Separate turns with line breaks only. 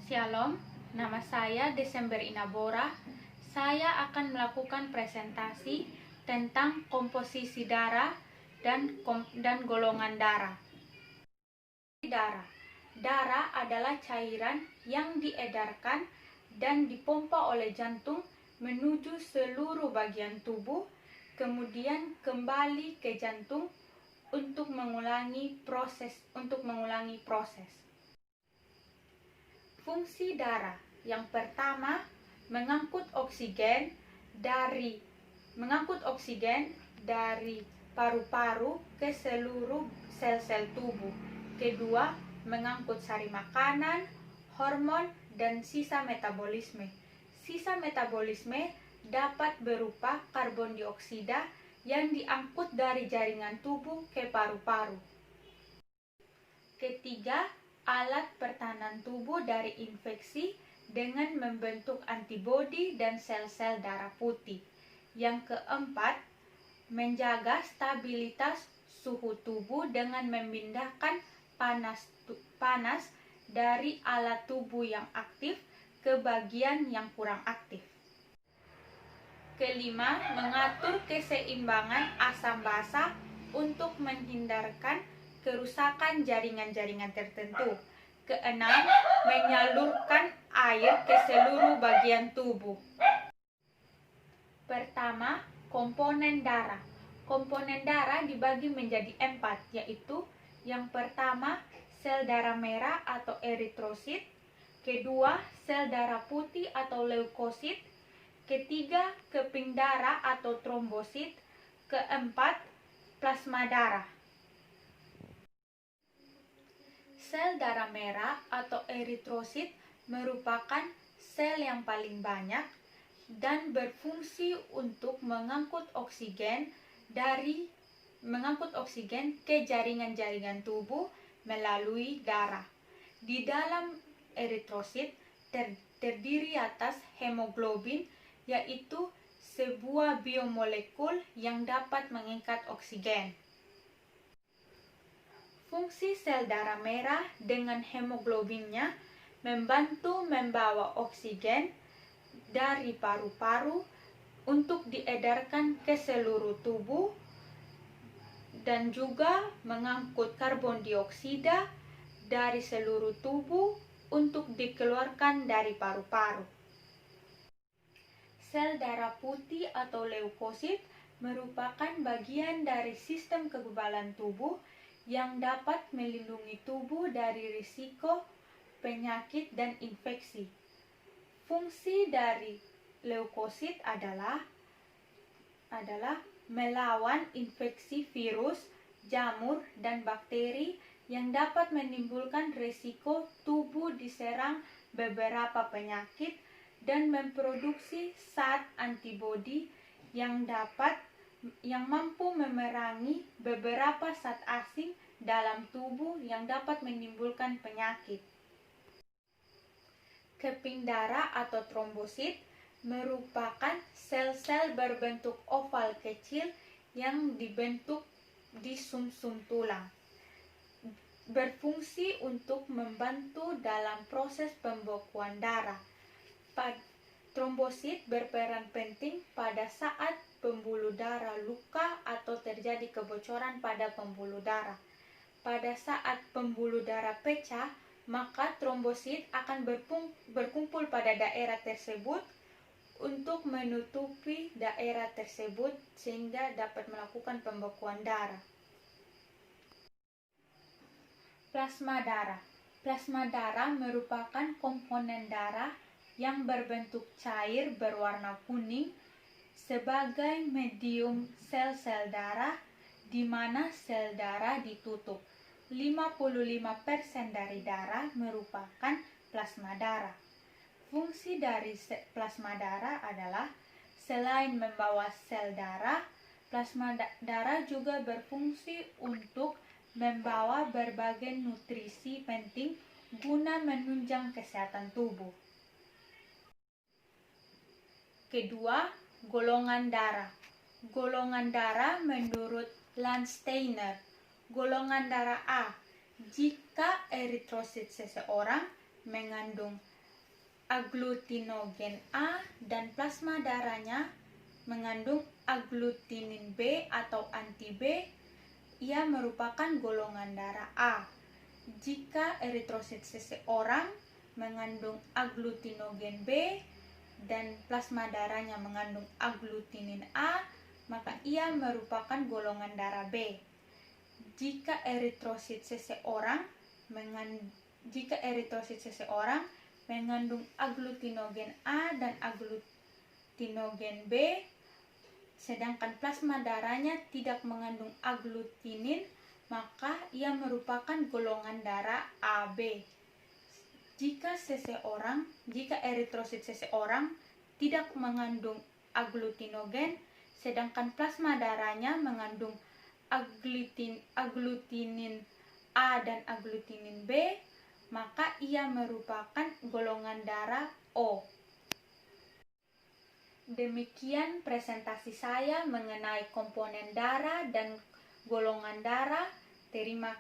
Shalom, nama saya Desember Inabora. Saya akan melakukan presentasi tentang komposisi darah dan golongan darah. Darah adalah cairan yang diedarkan dan dipompa oleh jantung menuju seluruh bagian tubuh, kemudian kembali ke jantung untuk mengulangi proses. Fungsi darah yang pertama, mengangkut oksigen dari paru-paru ke seluruh sel-sel tubuh. Kedua, mengangkut sari makanan, hormon, dan sisa metabolisme. Sisa metabolisme dapat berupa karbon dioksida yang diangkut dari jaringan tubuh ke paru-paru. Ketiga, alat pertahanan tubuh dari infeksi dengan membentuk antibodi dan sel-sel darah putih. Yang keempat, menjaga stabilitas suhu tubuh dengan memindahkan panas dari alat tubuh yang aktif ke bagian yang kurang aktif. Kelima, mengatur keseimbangan asam basa untuk menghindarkan kerusakan jaringan-jaringan tertentu. Keenam, menyalurkan air ke seluruh bagian tubuh. Pertama, komponen darah. Komponen darah dibagi menjadi 4, yaitu yang pertama, sel darah merah atau eritrosit. Kedua, sel darah putih atau leukosit. Ketiga, keping darah atau trombosit. Keempat, plasma darah. Sel darah merah atau eritrosit merupakan sel yang paling banyak dan berfungsi untuk mengangkut oksigen ke jaringan-jaringan tubuh melalui darah. Di dalam eritrosit terdiri atas hemoglobin, yaitu sebuah biomolekul yang dapat mengikat oksigen. Fungsi sel darah merah dengan hemoglobinnya membantu membawa oksigen dari paru-paru untuk diedarkan ke seluruh tubuh dan juga mengangkut karbon dioksida dari seluruh tubuh untuk dikeluarkan dari paru-paru. Sel darah putih atau leukosit merupakan bagian dari sistem kekebalan tubuh yang dapat melindungi tubuh dari risiko penyakit dan infeksi. Fungsi dari leukosit adalah melawan infeksi virus, jamur, dan bakteri yang dapat menimbulkan risiko tubuh diserang beberapa penyakit dan memproduksi zat antibodi yang mampu memerangi beberapa zat asing dalam tubuh yang dapat menimbulkan penyakit. Keping darah atau trombosit merupakan sel-sel berbentuk oval kecil yang dibentuk di sumsum tulang. Berfungsi untuk membantu dalam proses pembekuan darah. Trombosit berperan penting pada saat pembuluh darah luka atau terjadi kebocoran pada pembuluh darah. Pada saat pembuluh darah pecah, maka trombosit akan berkumpul pada daerah tersebut untuk menutupi daerah tersebut sehingga dapat melakukan pembekuan darah. Plasma darah. Plasma darah merupakan komponen darah yang berbentuk cair berwarna kuning sebagai medium sel-sel darah di mana sel darah ditutup. 55% dari darah merupakan plasma darah. Fungsi dari plasma darah adalah selain membawa sel darah, plasma darah juga berfungsi untuk membawa berbagai nutrisi penting guna menunjang kesehatan tubuh. Kedua, golongan darah. Golongan darah menurut Landsteiner. Golongan darah A, jika eritrosit seseorang mengandung agglutinogen A dan plasma darahnya mengandung agglutinin B atau anti B, ia merupakan golongan darah A. Jika eritrosit seseorang mengandung agglutinogen B dan plasma darahnya mengandung agglutinin A, maka ia merupakan golongan darah B. Jika eritrosit seseorang mengandung agglutinogen A dan agglutinogen B, sedangkan plasma darahnya tidak mengandung agglutinin, maka ia merupakan golongan darah AB. Jika eritrosit seseorang tidak mengandung agglutinogen, sedangkan plasma darahnya mengandung agglutinin A dan agglutinin B, maka ia merupakan golongan darah O. Demikian presentasi saya mengenai komponen darah dan golongan darah. Terima kasih.